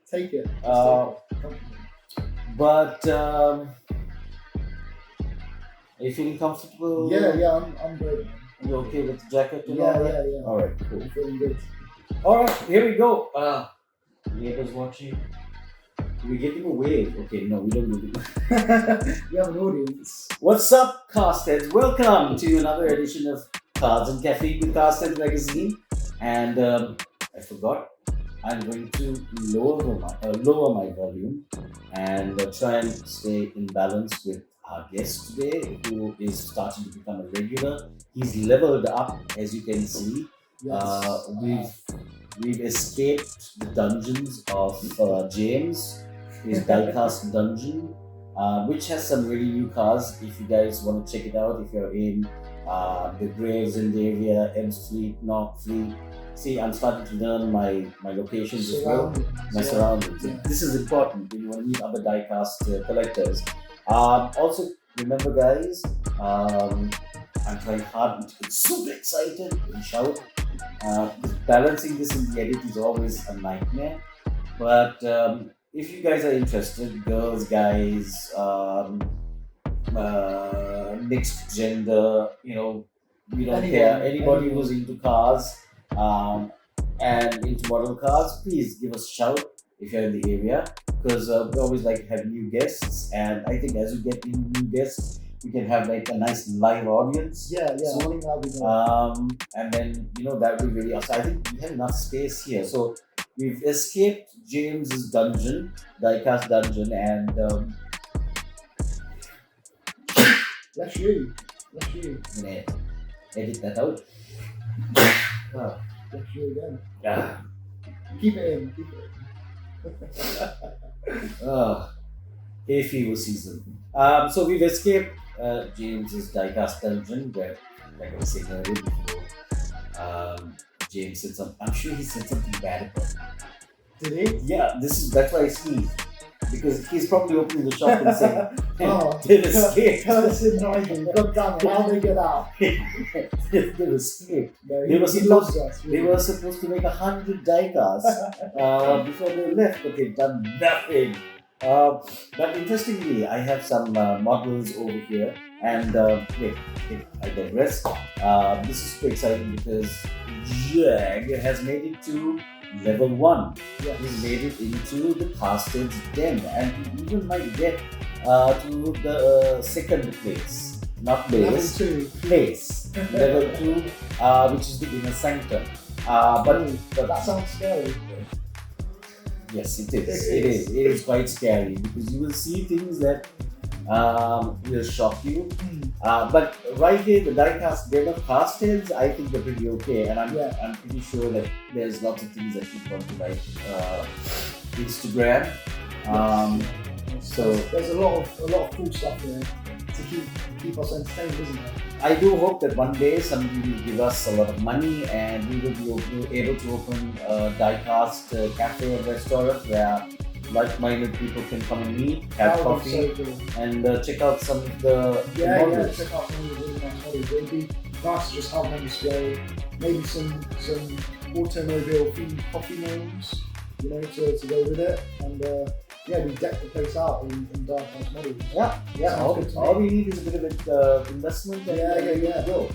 Take it. Uh, but are you feeling comfortable? Yeah, I'm great, man. You okay with the jacket and Yeah, all that? yeah. All right, cool. I'm feeling good. All right, here we go. Neighbors watching. We give him a wave. Okay, no, we don't give him. We have an audience. What's up, CastHeads? Welcome to another edition of Cards and Caffeine with CastHeads magazine. And I forgot. I'm going to lower my volume and try and stay in balance with our guest today, who is starting to become a regular. He's leveled up, as you can see. Yes. We've escaped the dungeons of James, his diecast dungeon, which has some really new cars. If you guys want to check it out, if you're in the Graves in the area, Ems Fleet, Knock Fleet. See, I'm starting to learn my locations as well, my surroundings. Yeah. This is important when you want to meet other diecast collectors. Also, remember, guys, I'm trying hard to get super excited and shout. Balancing this in the edit is always a nightmare. But if you guys are interested, girls, guys, mixed gender, we don't care. Anybody who's into cars and into model cars, please give us a shout if you're in the area, because we always like to have new guests, and I think as you get new guests, we can have like a nice live audience. Yeah. So, I think that'll be good. and then that will be really awesome. I think we have enough space here, so we've escaped James's dungeon, diecast dungeon, and Bless you. I'm gonna edit that out. Bless you again. Ah. Keep it in. Hay fever season. So we've escaped James's diecast dungeon, where, like I was saying earlier before, James said something. I'm sure he said something bad about me. Did he? Yeah, that's why I sneezed. Because he's probably opening the shop and saying, Oh, they've escaped. Cursing Nigel. God damn it, how'd they get out? They've escaped. No, They were he supposed- loves us. They were supposed to make 100 diecasts before they left, but they've done nothing. But interestingly, I have some models over here, and wait, I digress. This is super exciting because JAAAaag has made it to level 1. Yes. He's made it into the CastHeads den, and he even might get to the second place, not Level base, 2. place, level 2, which is the inner sanctum. But That sounds scary. yes, it is. It is quite scary because you will see things that will shock you. But right here, the diecast den of CastHeads, I think they're pretty okay, and I'm pretty sure that there's lots of things that you want to like Instagram. So there's a lot of cool stuff there to keep us entertained, isn't there? I do hope that one day somebody will give us a lot of money and we will be able to open a diecast cafe and restaurant where like-minded people can come and meet, have That would be coffee, so cool. and check out some of the Yeah, models. check out some of the really nice models. It'd be nice to just have them on display. Maybe some automobile themed coffee names, to go with it. And we deck the place out in diecast models. Yeah. Sounds good to All me. we need is a bit of investment. And Yeah. Go.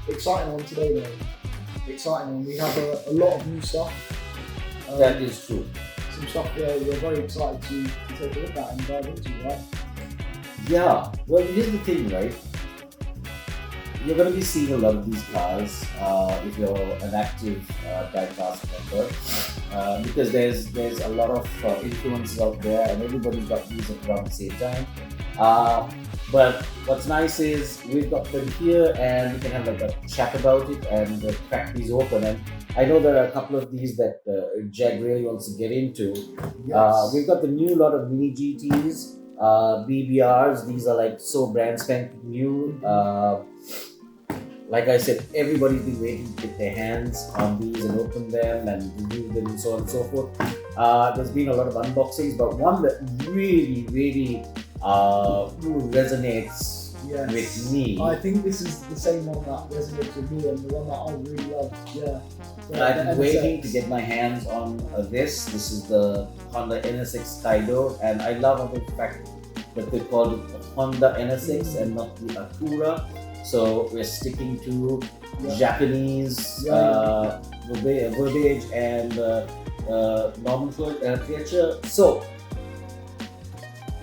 Exciting one today though. Exciting one. We have a lot of new stuff. That is true. Some stuff we're very excited to take a look at and dive into, right? Yeah. Well, here's the thing, right? You're going to be seeing a lot of these cars if you're an active diecast member, because there's a lot of influences out there, and everybody's got these around the same time. But what's nice is we've got them here, and we can have like a chat about it and crack these open. And I know there are a couple of these that Jag really wants to get into. Yes. We've got the new lot of mini GTs, BBRs. These are like so brand spanking new. Like I said, everybody's been waiting to get their hands on these and open them and review them and so on and so forth. There's been a lot of unboxings, but one that really resonates Yes. with me. I think this is the same one that resonates with me and the one that I really loved. Yeah. I've been waiting to get my hands on this. This is the Honda NSX Kaido, and I love the fact that they called it the Honda NSX and not the Acura. So we're sticking to Japanese verbiage and nomenclature. So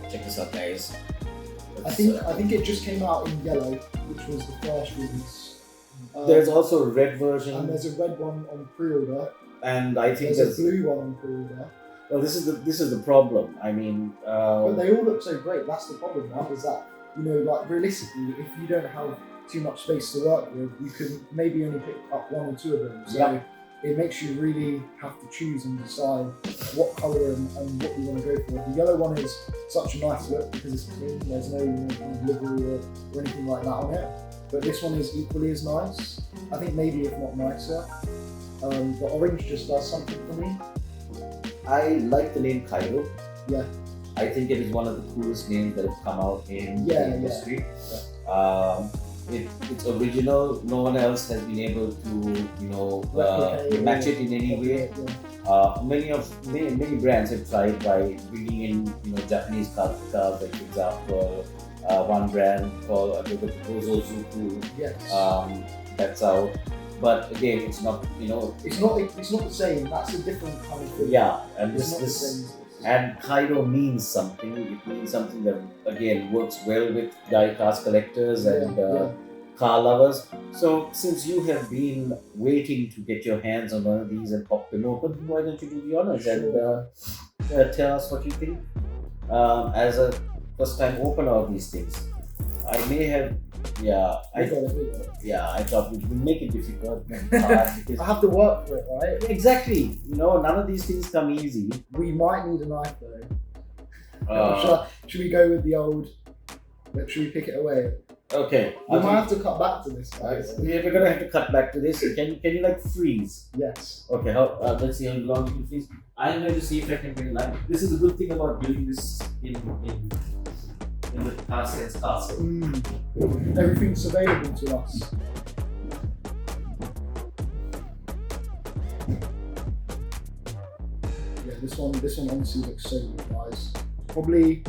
check this out, guys. I think it just came out in yellow, which was the first release. There's also a red version, and there's a red one on pre-order, and I think there's a blue one on pre-order. Well, this is the problem. I mean, but they all look so great. That's the problem, right? Is that, you know, like realistically, if you don't have too much space to work with, you can maybe only pick up one or two of them. So it makes you really have to choose and decide what colour and what you want to go for. The yellow one is such a nice look because it's clean. There's no kind of livery or anything like that on it. But this one is equally as nice. I think maybe if not nicer. The orange just does something for me. I like the name Kaido. Yeah. I think it is one of the coolest names that have come out in the industry. Yeah. It's original. No one else has been able to, you know, match it in any way. Many brands have tried by bringing in, you know, Japanese cars. Like for example, one brand called Ozozuku. Yes. That's out. But again, it's not, you know, it's not the same. That's a different kind of thing. Yeah, and it's this and Kaido means something. It means something that again works well with die-cast collectors and car lovers. So since you have been waiting to get your hands on one of these and pop them open, why don't you do the honors and tell us what you think? As a first-time opener of these things, I may have. I thought we would make it difficult and hard because I have to work for it, right? Exactly. You know, none of these things come easy. We might need a knife though. Should we go with the old? Should we pick it away? Okay. We might have to cut back to this, guys. We're gonna have to cut back to this. Can you like freeze? Yes. Okay. Let's see how long you can freeze. I'm going to see if I can bring live. This is a good thing about doing this in the CastHeads castle. Everything's available to us. Yeah, this one honestly looks so good, guys. Probably,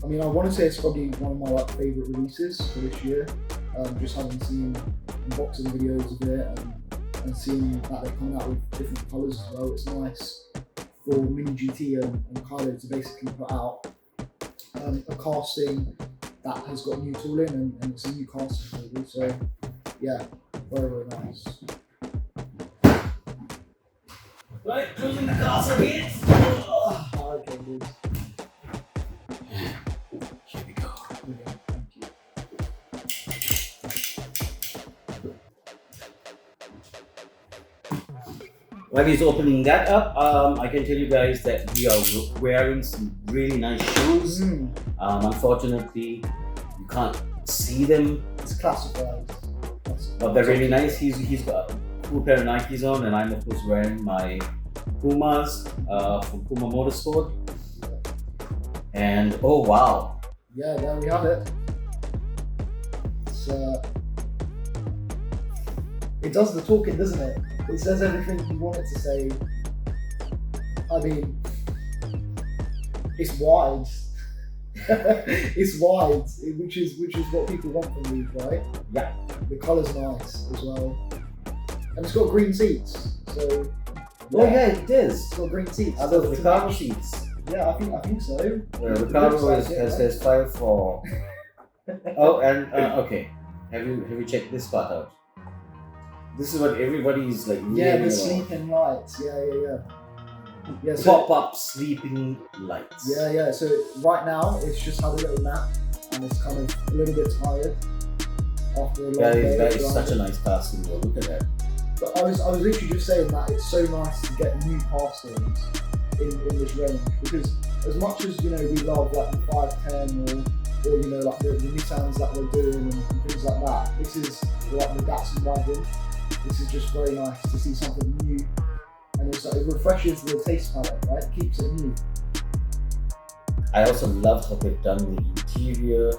I mean, I want to say it's probably one of my favourite releases for this year. Just having seen unboxing videos of it and seeing that they're coming out with different colours as well. It's nice for Mini GT and Kaido to basically put out a casting that has got new tooling and it's a new casting table, so yeah, very, very nice. Right, closing the castle here. Okay, dude. Here we go. Okay, thank you. While he's opening that up, I can tell you guys that we are wearing some really nice shoes. Unfortunately, you can't see them. It's classified. But they're really nice. He's got a cool pair of Nikes on, and I'm of course wearing my Pumas from Puma Motorsport. And oh wow! Yeah, there we have it. It's, it does the talking, doesn't it? It says everything you want it to say. I mean, it's wide. It's wide, which is what people want from these, right? Yeah. The colour's nice as well, and it's got green seats. So. Oh yeah, it is. It's got green seats. Are those Ricardo seats? Yeah, I think so. Ricardo has 5-4. Oh, and okay. Have you checked this part out? This is what everybody's like. Yeah, the sleeping lights. Yeah. So, Pop-up sleeping lights. Yeah. So right now it's just had a little nap and it's kind of a little bit tired after a long day. That is such a nice casting. Look at that. But I was literally just saying that it's so nice to get new castings in this range, because as much as, you know, we love like the 510 or you know, like the Nissans that we're doing and things like that, this is like the Datsun wagon. This is just very nice to see something new, and it's like, it refreshes the taste palette, right? It keeps it new. I also love how they've done the interior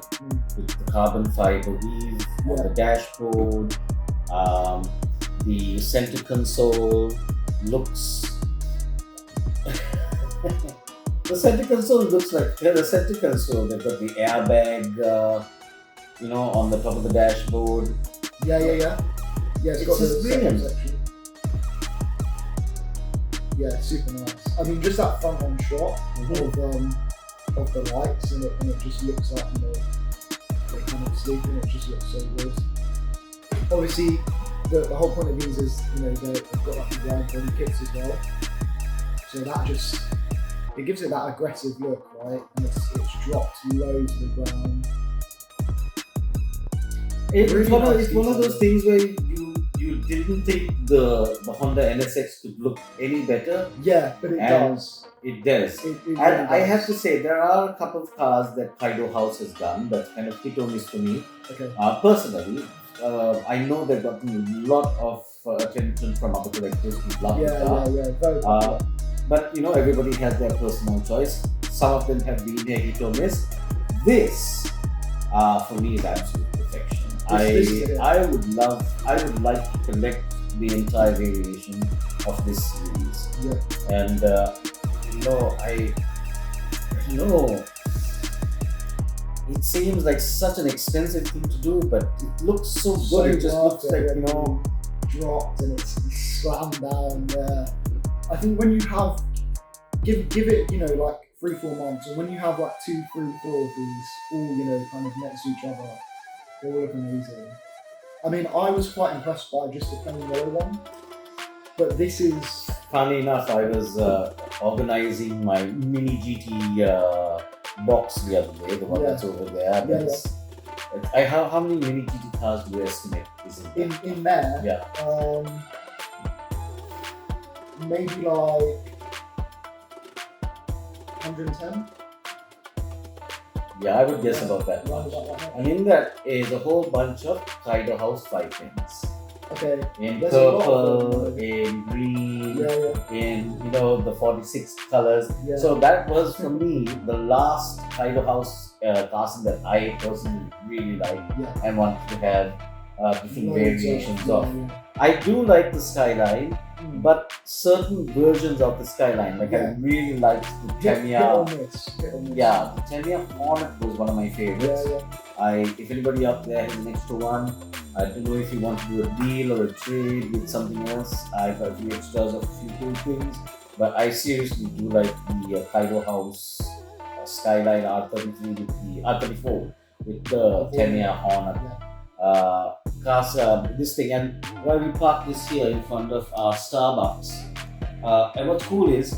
with the carbon fiber weave on the dashboard. The center console looks. The center console looks like the center console. They've got the airbag, on the top of the dashboard. Yeah. Yeah, it's got the brilliant section. Yeah, super nice. I mean, just that front on shot of the lights and it just looks like they're kind of sleeping. It just looks so good. Obviously, the whole point of these is they've got like the wide body kits as well, so that just it gives it that aggressive look, right? And it's dropped low to the ground. It's one of those things where you didn't think the Honda NSX could look any better. Yeah, but it does. It does. It and really I does. have to say, there are a couple of cars that Kaido House has done that's kind of hit or miss for me. Okay. Personally, I know they've gotten a lot of attention from other collectors who love the car. Yeah, very popular. But everybody has their personal choice. Some of them have been a hit or miss. This, for me, is absolute perfection. I would like to collect the entire variation of this series. Yeah. And it seems like such an expensive thing to do, but it looks so good. It just looks like dropped and it's slammed down there. I think when you have give it like 3-4 months, and when you have like 2, 3, 4 of these all kind of next to each other, they will look amazing. I mean, I was quite impressed by just the plain yellow one, but this is. Funny enough, I was organizing my mini GT box the other day, the one that's over there. How many mini GT cars do you estimate is in there? Yeah. Maybe like 110. Yeah, I would guess about that much. And in that is a whole bunch of Kaido House 5 pins. Okay. In There's purple, in green, in the 46 colors. Yeah. So that was for me the last Kaido House casting that I personally really liked and wanted to have different variations of. I do like the Skyline, but certain versions of the Skyline, like I really liked the Tamiya. Hit or miss. Yeah, the Tamiya Hornet was one of my favorites. If anybody out there has an extra one, I don't know if you want to do a deal or a trade with something else. I've got a few extras of a few cool things, but I seriously do like the Kaido House Skyline R33 with the R34 with the Tamiya Hornet. This thing, and while we park this here in front of our Starbucks, and what's cool is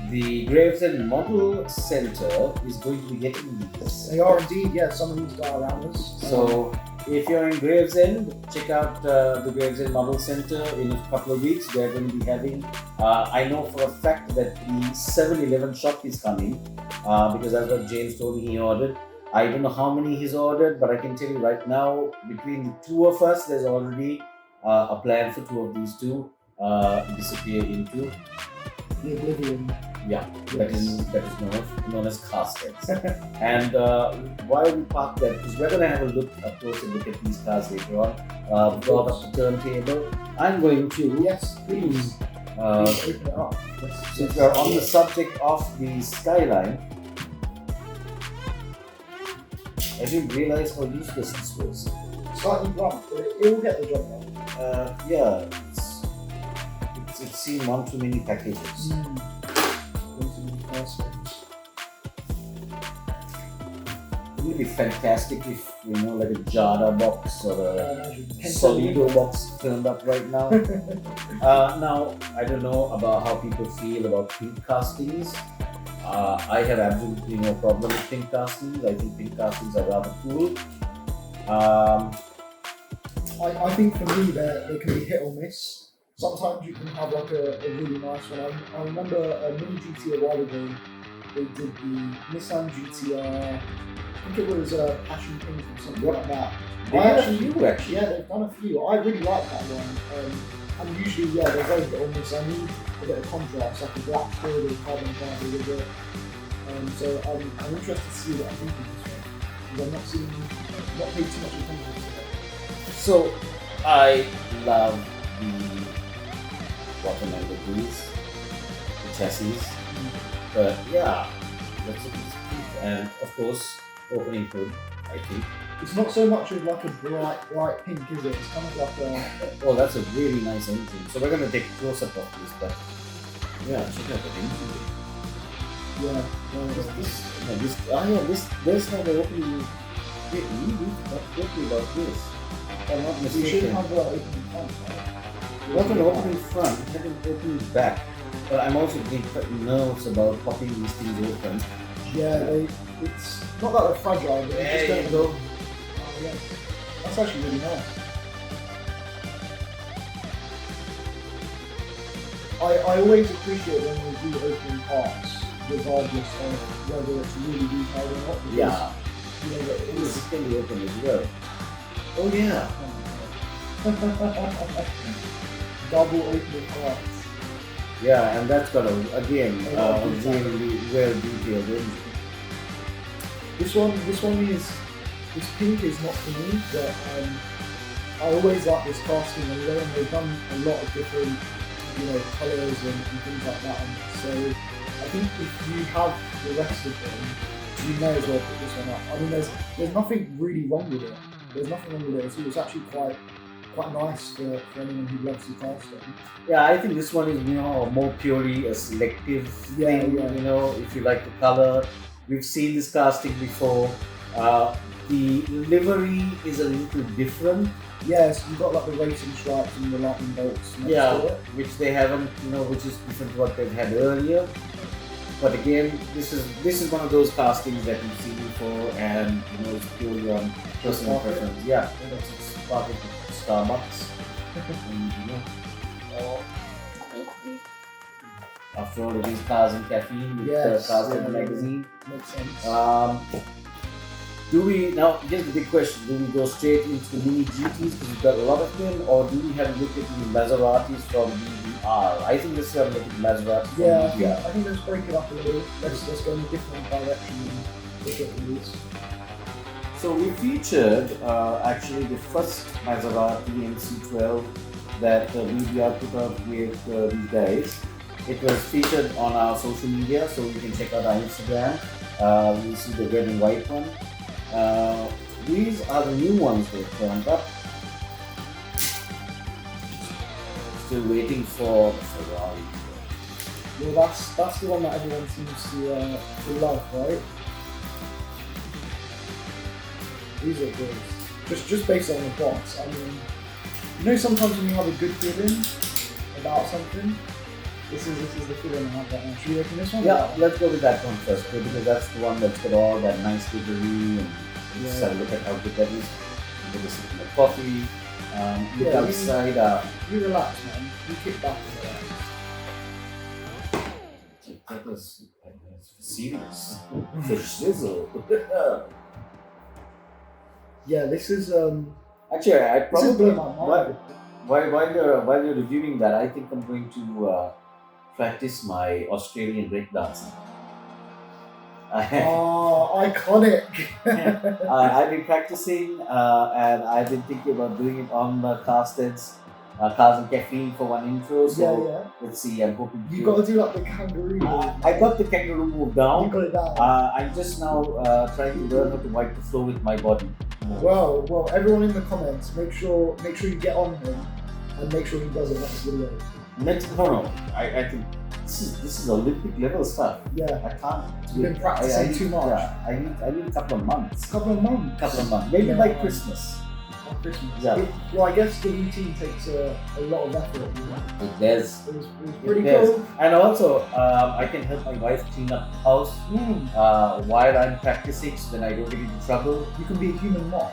the Gravesend Model Center is going to be getting these. They are indeed, some of these are around us. So if you're in Gravesend, check out the Gravesend Model Center in a couple of weeks. They're going to be having, I know for a fact that the 7-Eleven shop is coming because that's what James told me he ordered. I don't know how many he's ordered, but I can tell you right now, between the two of us, there's already a plan for 2 of these to disappear into the oblivion. Yeah, that is known as CastHeads. And while we park there, because we're going to have a closer look at these cars later on, brought up the turntable, I'm going to. Yes, please. Open it up. Since we're on the subject of the Skyline, I didn't realize how useless this was. Slightly blunt, but it will get the job done. It's seen one too many packages. It would be fantastic if like a JAAAaag box or a Solido box turned up right now. Now I don't know about how people feel about pink castings. I have absolutely no problem with pink castings. I think pink castings are rather cool. I think for me they can be hit or miss. Sometimes you can have like a really nice one. I remember a Mini GT a while ago. They did the Nissan GTR. I think it was a Passion Pink or something like that. They did a few actually. Yeah, they've done a few. I really like that one. And usually, yeah, they're very hit or miss. I need a bit of contrast, like a black field or carbon fibre with it. So I'm interested to see what I think of this one, because I've not paid too much attention to it. So I love the bottom end of these, the chassis. But yeah, that's a piece. And of course, opening hood, I think. It's not so much of like a bright pink, is it? It's kind of like a... Oh, that's a really nice engine. So we're going to take a close-up of this, but yeah, check out the engine. Yeah. This how the opening. Wait, we talked about this. If I'm not You should mistaken. have opening front, right? Not an opening front, it had an opening back. But I'm also getting quite nervous about popping these things open. Yeah, it's not that they're fragile, but they just don't go. Oh, yeah. That's actually really nice. I always appreciate when we do opening parts, regardless of whether it's really detailed or not. Because, Yeah, you know, this is can be open as well. Oh yeah. double opening parts. Yeah, and that's got a again Yeah, really well detailed engine. This one is, this pink is not for me, but I always like this casting anyway, and they've done a lot of different, you know, colours and things like that on it. So I think if you have the rest of them, you may as well put this one up. I mean, there's nothing really wrong with it. There's nothing wrong with it at all. It's actually quite nice for anyone who loves the casting. Yeah, I think this one is more purely a selective Yeah, thing. yeah. You know, if you like the color, we've seen this casting before. The livery is a little different. Yes, you've got like the racing stripes and the lightning bolts next to it. Which they haven't, which is different to what they've had earlier. But again, this is one of those castings that you've seen before, and it's purely on personal preference. Yeah, it's part of Starbucks. After all, it is Cars and Caffeine with Yes, CastHeads yeah, magazine. Makes sense. Here's the big question, do we go straight into the mini GTs because we've got a lot of them, or do we have a look at the Maseratis from BBR? I think let's have a look at the Maseratis from BBR. I think let's break it up a little. Let's go in a different direction and look at these. So we featured actually the first Maserati MC12 that BBR put out with these guys. It was featured on our social media, so you can check out our Instagram. You'll see the red and white one. These are the new ones they've turned up. Still waiting for the Ferrari. Well, that's the one that everyone seems to love, right? These are good. Just based on the box. I mean, sometimes when you have a good feeling about something, this is the feeling I have right now. Should we open this one? Yeah, let's go with that one first, because that's the one that's got all that nice livery, and just have a look at how good that is. We're going to sip the coffee. Look outside. You relax, man. You kick back and relax. That was serious. For sizzle. Yeah, this is Actually, I probably blew my mind. while you're reviewing that, I think I'm going to practice my Australian breakdancing. Oh, iconic! I've been practicing, and I've been thinking about doing it on the CastHeads, Cars and Caffeine for one intro. So let's see. I'm hoping You got to do like the kangaroo move. I got the kangaroo move down. You got it down. I'm just now trying to learn how to wipe the floor with my body. Well, everyone in the comments, make sure you get on him and make sure he does it next video. I think this is Olympic level stuff. Yeah. I can't. You've been practicing too much. Yeah, I need a couple of months. Couple of months. Maybe by Christmas. On Christmas. Yeah. Well, I guess the routine takes a lot of effort. It does. It was pretty It does. cool. And also, I can help my wife clean up the house while I'm practicing, so then I don't get into trouble. You can be a human mom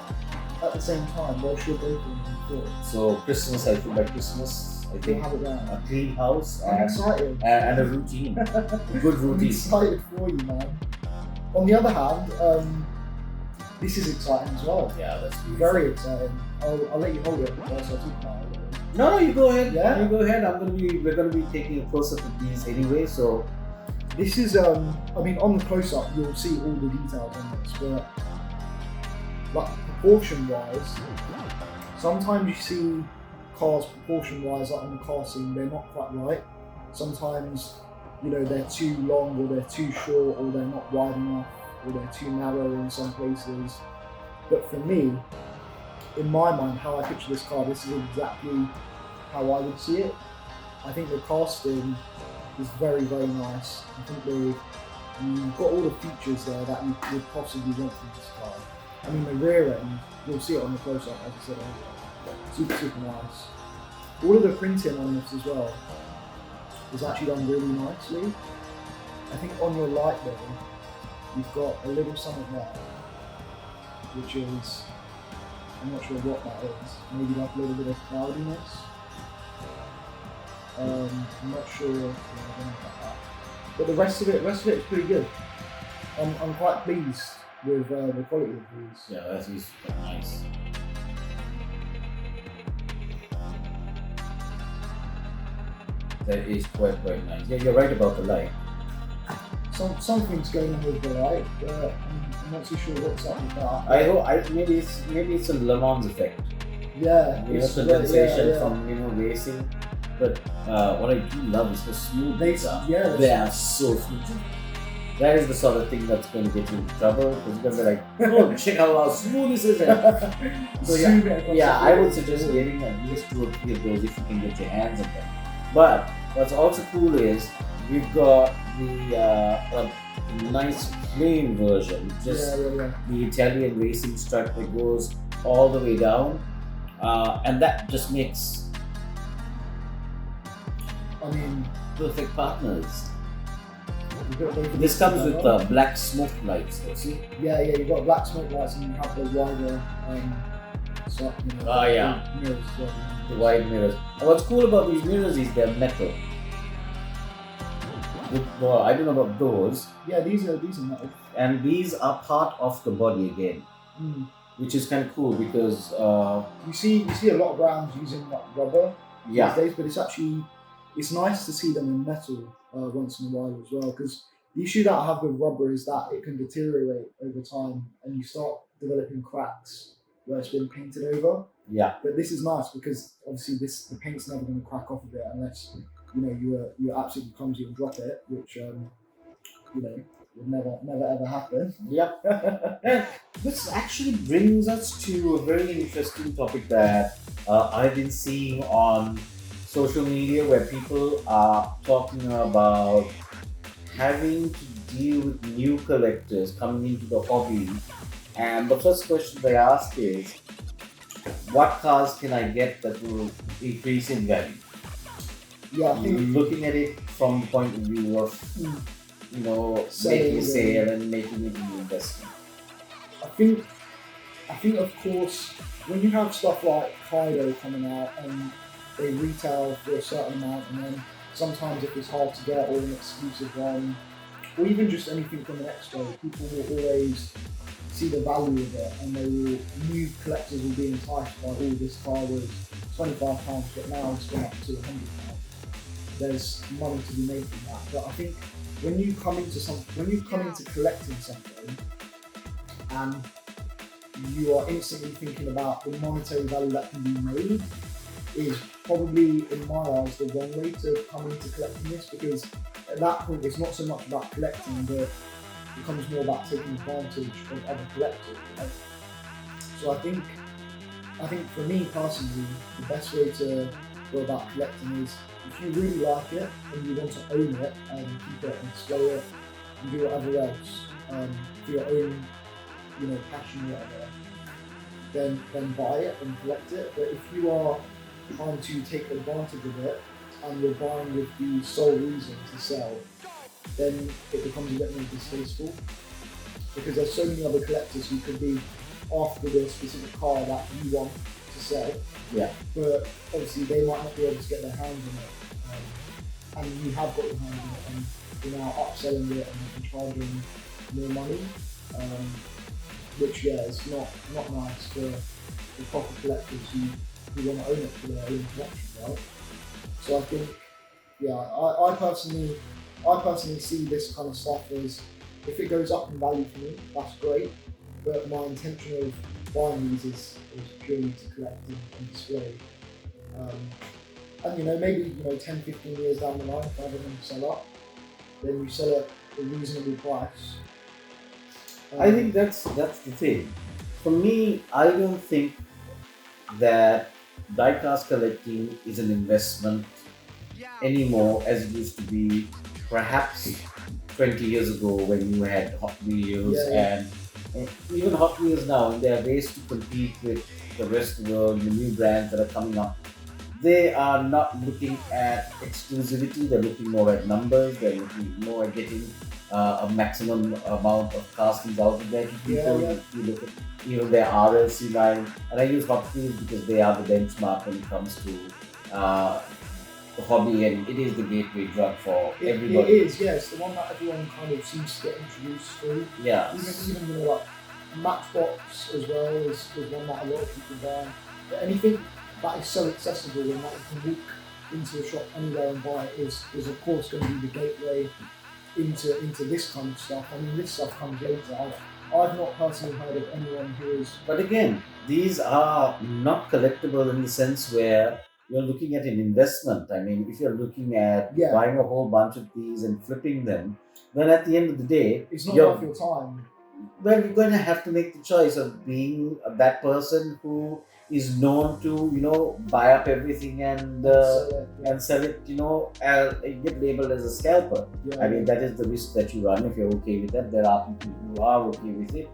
at the same time while you're baking and food. So Christmas, I think by Christmas, I You'll think have it down. a clean house I'm excited. and a routine, a good I'm routine. excited for you, man. On the other hand, this is exciting as well. Yeah, that's Very exciting. I'll let you hold it whilst I talk about it. No, you go ahead. Yeah. You go ahead. We're gonna be taking a close up of these anyway. So This is, I mean, on the close-up, you'll see all the details on this, but like proportion-wise, sometimes you see cars proportion-wise, like on the car scene, they're not quite right. Sometimes, you know, they're too long, or they're too short, or they're not wide enough, or they're too narrow in some places. But for me, in my mind, how I picture this car, this is exactly how I would see it. I think the casting is very, very nice. I think you've got all the features there that you would possibly want from this car. I mean, the rear end, you'll see it on the close-up, as I said earlier. Super, super nice. All of the printing on this as well is actually done really nicely. I think on your light there, you've got a little something there, which is, I'm not sure what that is. Maybe like a little bit of cloudiness. I'm not sure. Yeah, I don't know about that. But the rest of it is pretty good. I'm quite pleased with the quality of these. yeah, that is quite nice. That is quite nice. Yeah, you're right about the light. Something's going on with the light, but I'm not too sure what's up with that. Maybe it's a Le Mans effect. Yeah, You know, condensation from racing. But what I do love is how smooth these are. Yeah, they are so smooth. That is the sort of thing that's going to get you into trouble, because you're going to be like, oh, check out how smooth this is. So yeah, I would suggest getting at least 2 or 3 of those if you can get your hands on them. But what's also cool is we've got the nice plain version, just the Italian racing strut that goes all the way down, and that just makes, I mean, perfect partners. This comes with black smoke lights, you see? Yeah, you've got black smoke lights and you have the wider mirrors as well. The wide mirrors. And what's cool about these mirrors is they're metal. Well, I don't know about those. Yeah, these are metal. And these are part of the body again. Which is kind of cool because you see a lot of brands using like rubber these days, but it's nice to see them in metal once in a while as well, because the issue that I have with rubber is that it can deteriorate over time and you start developing cracks where it's been painted over. Yeah. But this is nice because obviously the paint's never going to crack off of it unless you're absolutely clumsy and drop it, which would never ever happen. Yeah. This actually brings us to a very interesting topic that I've been seeing on social media, where people are talking about having to deal with new collectors coming into the hobby. And the first question they ask is, what cars can I get that will increase in value? Yeah, I think looking at it from the point of view of making a sale and making it an investment. I think of course when you have stuff like Kaido coming out and they retail for a certain amount, and then sometimes if it's hard to get or an exclusive one, or even just anything from an expo, people will always see the value of it, and new collectors will be enticed by, oh, this car was £25, but now it's gone up to £100. There's money to be made from that. But I think when you come into collecting something, and you are instantly thinking about the monetary value that can be made, is probably, in my eyes, the wrong way to come into collecting this, because at that point it's not so much about collecting, but it becomes more about taking advantage of other collectors. Right? So I think for me personally, the best way to go about collecting is, if you really like it and you want to own it and keep it and display it and do whatever else for your own passion or whatever, then buy it and collect it. But if you are trying to take advantage of it and you're buying with the sole reason to sell, then it becomes a bit more distasteful, because there's so many other collectors who could be after the specific car that you want to sell. Yeah. But obviously they might not be able to get their hands on it, and you have got your hands on it, and you're now upselling it and charging more money, which is not nice for the proper collectors who who want to own it for their own collection, right? So I think, yeah, I personally see this kind of stuff as, if it goes up in value for me, that's great. But my intention of buying these is purely to collect and display. And maybe 10, 15 years down the line, if I ever want to sell up, then you sell it at a reasonable price. I think that's the thing. For me, I don't think that die-cast collecting is an investment anymore as it used to be perhaps 20 years ago when you had Hot Wheels and even Hot Wheels now, in their race to compete with the rest of the world, the new brands that are coming up. They are not looking at exclusivity, they're looking more at numbers, they're looking more at getting a maximum amount of castings out of there to people. You look at even their RLC line, and I use Hot Wheels because they are the benchmark when it comes to the hobby, and it is the gateway drug for everybody. It is, yes, the one that everyone kind of seems to get introduced through. Yeah. Even like Matchbox as well is one that a lot of people buy. But anything that is so accessible and that you can walk into a shop anywhere and buy it is of course going to be the gateway into this kind of stuff. I mean, this stuff comes later. I've not personally heard of anyone who is. But again, these are not collectible in the sense where you're looking at an investment. I mean, if you're looking at buying a whole bunch of these and flipping them, then at the end of the day, it's not worth your time. Well, you're going to have to make the choice of being that person who is known to, buy up everything and sell it, and get labeled as a scalper. I mean, that is the risk that you run if you're okay with that. There are people who are okay with it.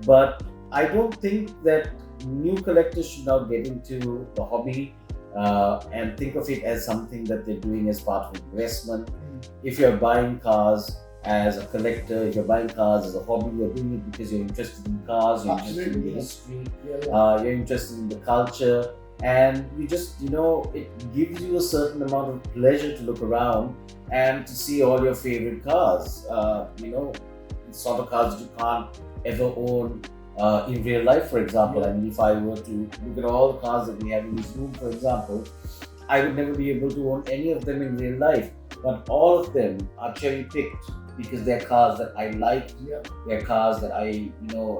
But I don't think that new collectors should now get into the hobby and think of it as something that they're doing as part of investment. If you're buying cars as a collector, if you're buying cars as a hobby, you're doing it because you're interested in cars, you're interested in the history, you're interested in the culture, and you just, it gives you a certain amount of pleasure to look around and to see all your favorite cars. The sort of cars that you can't ever own in real life, for example. I mean, if I were to look at all the cars that we have in this room, for example, I would never be able to own any of them in real life, but all of them are cherry picked because they're cars that I like, they're cars that I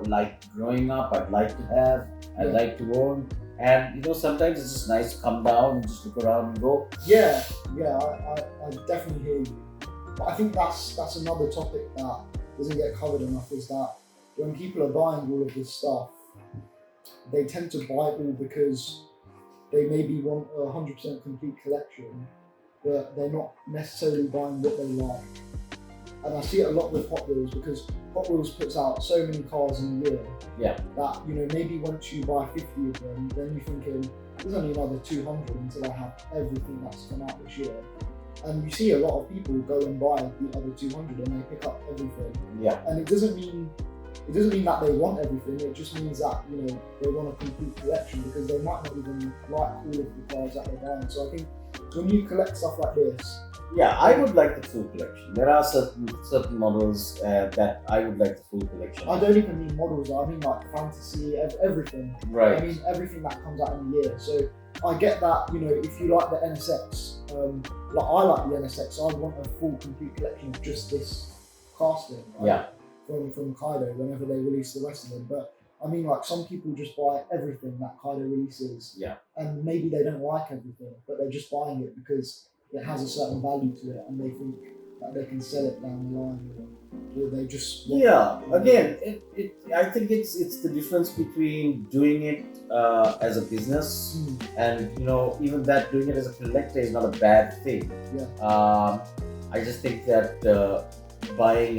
like growing up, I'd like to have, I'd like to own. And sometimes it's just nice to come down and just look around and go. I definitely hear you. But I think that's another topic that doesn't get covered enough, is that when people are buying all of this stuff, they tend to buy it all because they maybe want a 100% complete collection, but they're not necessarily buying what they like. And I see it a lot with Hot Wheels, because Hot Wheels puts out so many cars in a year that maybe once you buy 50 of them, then you're thinking there's only another 200 until I have everything that's come out this year. And you see a lot of people go and buy the other 200 and they pick up everything. And it doesn't mean that they want everything. It just means that they want a complete collection, because they might not even like all of the cars that they're buying. So I think when you collect stuff like this, I would like the full collection. There are certain models that I would like the full collection. I don't even mean models, I mean like fantasy, everything. Right. I mean everything that comes out in a year. So I get that, if you like the NSX, like I like the NSX, so I want a full complete collection of just this casting, right? From Kaido whenever they release the rest of them. But I mean, like, some people just buy everything that Kaido releases, and maybe they don't like everything, but they're just buying it because it has a certain value to it, and they think that they can sell it down the line, or they just again, I think it's the difference between doing it as a business and even that doing it as a collector is not a bad thing. I just think that buying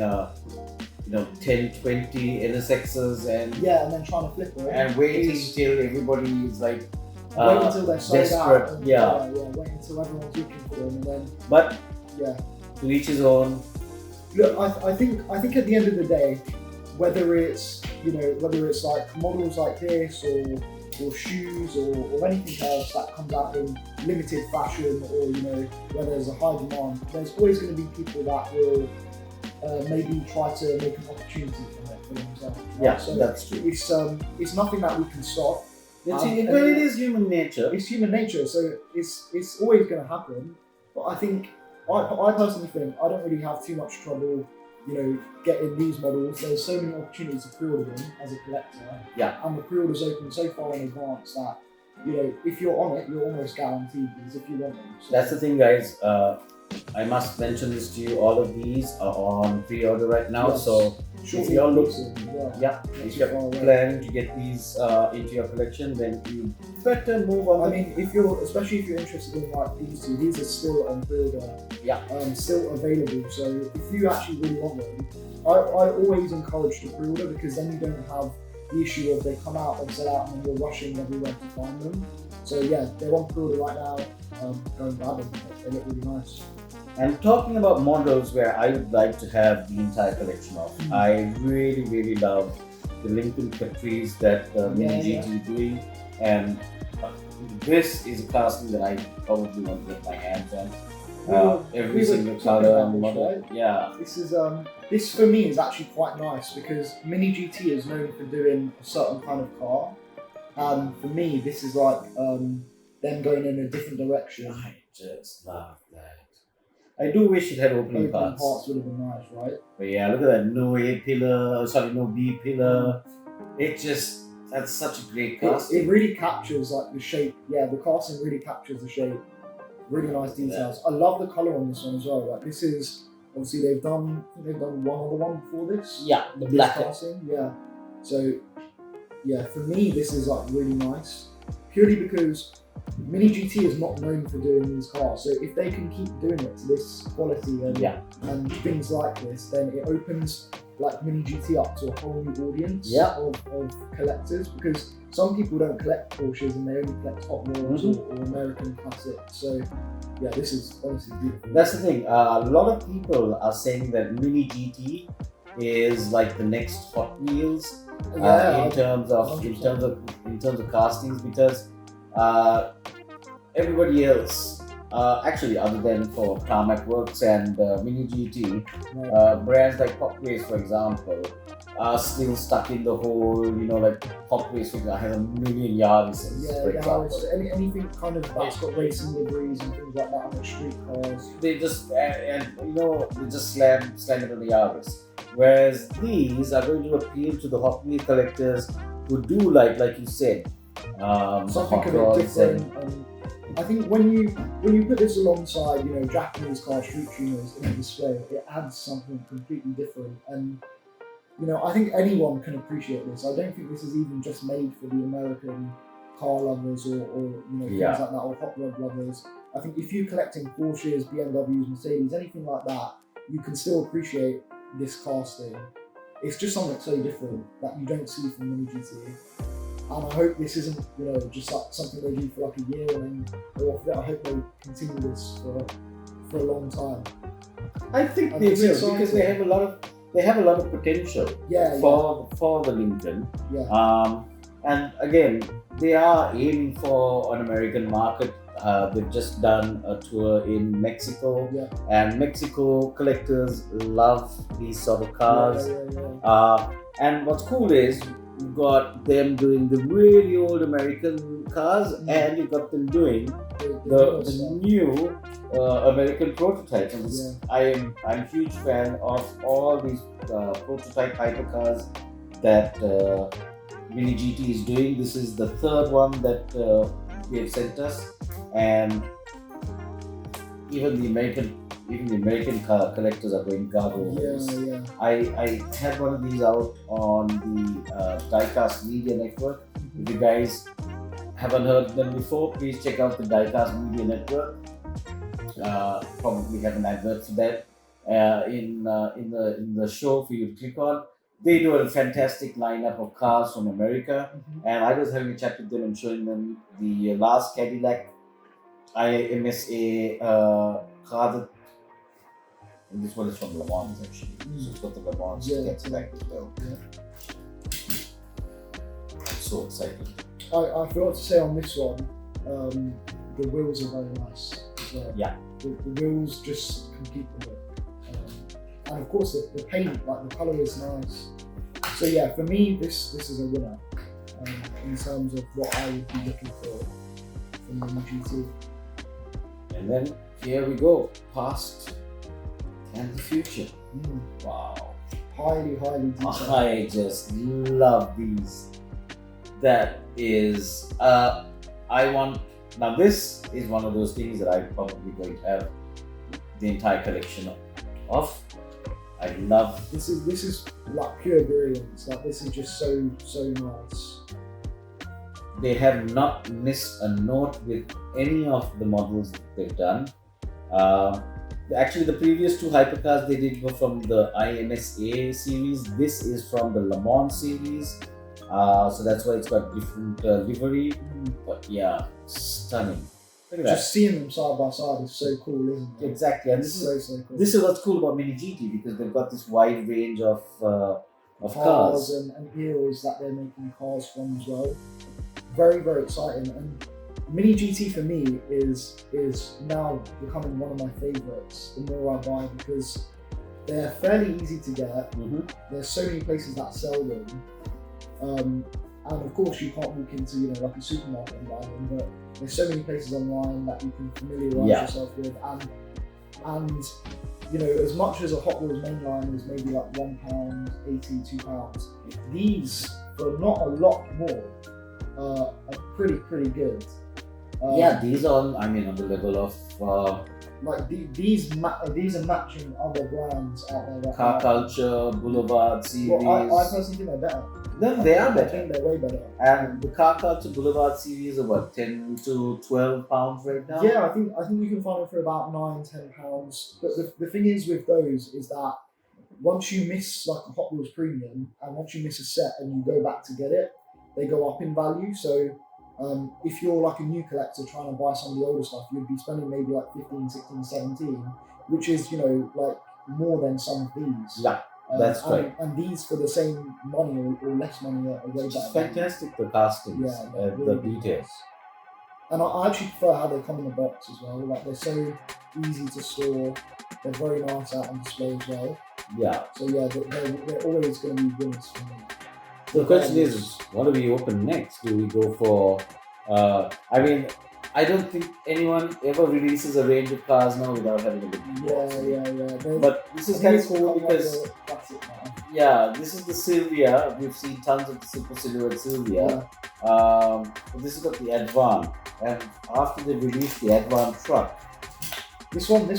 10, 20 NSXs and then trying to flip it and waiting till everybody is like wait until they're sold desperate. out. Wait until everyone's looking for them, and then. But to each his own. Look, I think at the end of the day, whether it's like models like this or shoes or anything else that comes out in limited fashion, or where there's a high demand, there's always going to be people that will maybe try to make an opportunity for themselves. Right? So that's true. It's nothing that we can stop. It is human nature. It's human nature, so it's always going to happen. But I think I personally think I don't really have too much trouble, getting these models. There's so many opportunities to pre-order them as a collector. Yeah. And the pre-orders open so far in advance that if you're on it, you're almost guaranteed these if you want them. So that's the thing, guys. I must mention this to you. All of these are on pre-order right now. Yes. So if you're looking, if you're far away. planning to get these into your collection, then you better move on. I mean, especially if you're interested in like these two, these are still on pre-order. Yeah. Still available. So if you actually really want them, I always encourage to pre-order because then you don't have the issue of they come out and sell out and then you're rushing everywhere to find them. So yeah, they're on pre-order right now. Go and grab them. They look really nice. And talking about models where I would like to have the entire collection of, I really, really love the Lincoln Caprice that Mini GT is doing, and this is a casting that I probably want to get my hands on. Every single color and model. Right? Yeah. This for me is actually quite nice because Mini GT is known for doing a certain kind of car, and for me this is like them going in a different direction. I just love that. I do wish it had opening parts. Parts would have been nice, right? But yeah, look at that, no B pillar. That's such a great casting. It really captures like the shape. Yeah, the casting really captures the shape. Really nice details. I love the color on this one as well. Like this is obviously they've done one other one before this. Yeah, the black casting. Yeah. So yeah, for me this is like really nice. Purely because Mini GT is not known for doing these cars, so if they can keep doing it to this quality and things like this, then it opens like Mini GT up to a whole new audience of collectors, because some people don't collect Porsches and they only collect Hot Rods or American classics. So yeah, this is honestly beautiful. That's the thing. A lot of people are saying that Mini GT is like the next Hot Wheels in terms of castings, because everybody else, actually other than for Tarmac Works and Mini GT, brands like Hot Race, for example, are still stuck in the whole, like Hot Race has a million Yaris's, for example. Anything kind of that's got racing liveries and things like that on the street cars. They just they just slam it on the Yaris. Whereas these are going to appeal to the Hot Wheel collectors who do like you said, something a bit different. I think when you put this alongside, Japanese car street tuners in a display, it adds something completely different. And I think anyone can appreciate this. I don't think this is even just made for the American car lovers or things like that, or hot rod lovers. I think if you're collecting Porsches, BMWs, Mercedes, anything like that, you can still appreciate this casting. It's just something so different that you don't see from Mini GT. And I hope this isn't, just like something they do for like a year and then go off it. I hope they continue this for a long time. I think they will, because they have a lot of potential for the Lincoln. Yeah. And again, they are aiming for an American market. They've just done a tour in Mexico, and Mexico collectors love these sort of cars. And what's cool is you've got them doing the really old American cars, and you've got them doing the new American prototypes. And I'm a huge fan of all these prototype hypercars that Mini GT is doing. This is the third one that they have sent us, and even the American car collectors are going gaga over this. I had one of these out on the Diecast Media Network. If you guys haven't heard them before, please check out the Diecast Media Network. Probably have an advert for that in the show for you to click on. They do a fantastic lineup of cars from America, and I was having a chat with them and showing them the last Cadillac IMSA car that. And this one is from Le Mans actually. So it's got the Le Mans Cadillac as well. I'm so excited. I forgot to say on this one, the wheels are very nice as well. Yeah. The wheels just complete the look. And of course the paint, like the colour is nice. So yeah, for me this is a winner. in terms of what I would be looking for from the GT. And then here we go, past and the future. Wow. Highly detailed. I just love these. That is, now this is one of those things that I'm probably going to have the entire collection of. I love. This is like pure brilliance. Like this is just so nice. They have not missed a note with any of the models that they've done. Actually, the previous two hypercars they did were from the IMSA series. This is from the Le Mans series. So that's why it's got different livery. But yeah, stunning. Look at Just seeing them side by side is so cool, isn't it? Exactly, and this is so cool. This is what's cool about Mini GT, because they've got this wide range of cars and eras that they're making cars from as well. Very exciting. And Mini GT for me is now becoming one of my favourites the more I buy, because they're fairly easy to get. There's so many places that sell them. And of course you can't walk into like a supermarket and buy them, but there's so many places online that you can familiarise yourself with, and as much as a Hot Wheels mainline is maybe like £1.80, £2, these for not a lot more are pretty good. These are on the level of these are matching other brands out there. Right Car now. Culture, Boulevard series. Well, I personally think they're better. They are I better. think they're way better. And the Car Culture Boulevard series are what, £10 to £12 right now? Yeah, I think you can find them for about £9-10. But the thing is with those is that once you miss like a Hot Wheels Premium, and once you miss a set and you go back to get it, they go up in value. So if you're like a new collector trying to buy some of the older stuff, you'd be spending maybe like 15, 16, 17, which is like more than some of these. Yeah. That's right. And these for the same money or less money are way It's better. fantastic, the castings, the details. And I actually prefer how they come in the box as well. Like they're so easy to store. They're very nice out on display as well. Yeah. So yeah, they're always going to be winners for me. The question is, what do we open next? Do we go for? I don't think anyone ever releases a range of cars now without having a look. Yeah. But this is kind of cool because this is the Silvia. We've seen tons of the Super Silhouette Silvia. But this has got the Advan, and after they released the Advan truck, this one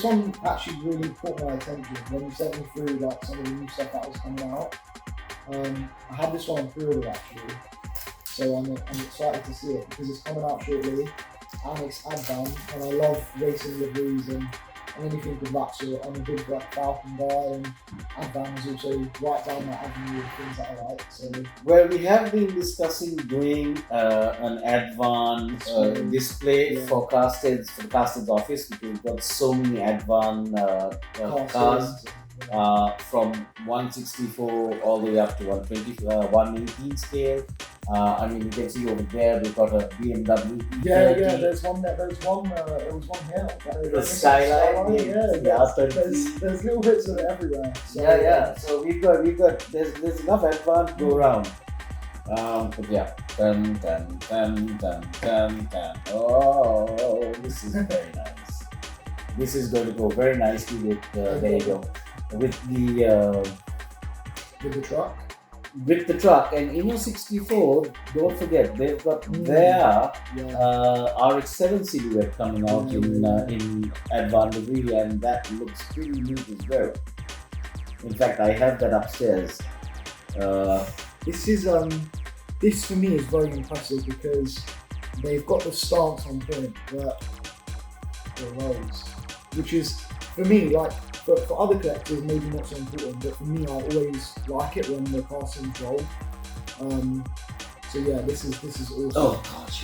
actually really caught my attention when you sent me through like some of the new stuff that was coming out. I have this one on pre-order actually, so I'm excited to see it because it's coming out shortly. And it's Advan, and I love racing liveries and anything with that sort. I'm a big Falcon guy, and Advan is also right down that avenue of things that I like. So, well, we have been discussing doing an Advan display for CastHeads, for the CastHeads office, because we've got so many Advan cars. From 164 all the way up to 118 scale. You can see over there we've got a BMW. There's one there. There was one here. The Skyline. There's little bits of it everywhere. So, So we've got there's enough Advan to go around. But yeah, oh, this is very nice. This is going to go very nicely with there you go. With the truck. With the truck, and Inno 64, don't forget they've got their RX-7 silhouette coming out in Advan livery, and that looks pretty neat as well. In fact, I have that upstairs. This for me is very impressive because they've got the stance on point, but the rolls, which is for me like. But for other collectors, maybe not so important. But for me, I always like it when the castings roll. So yeah, this is awesome. Oh gosh,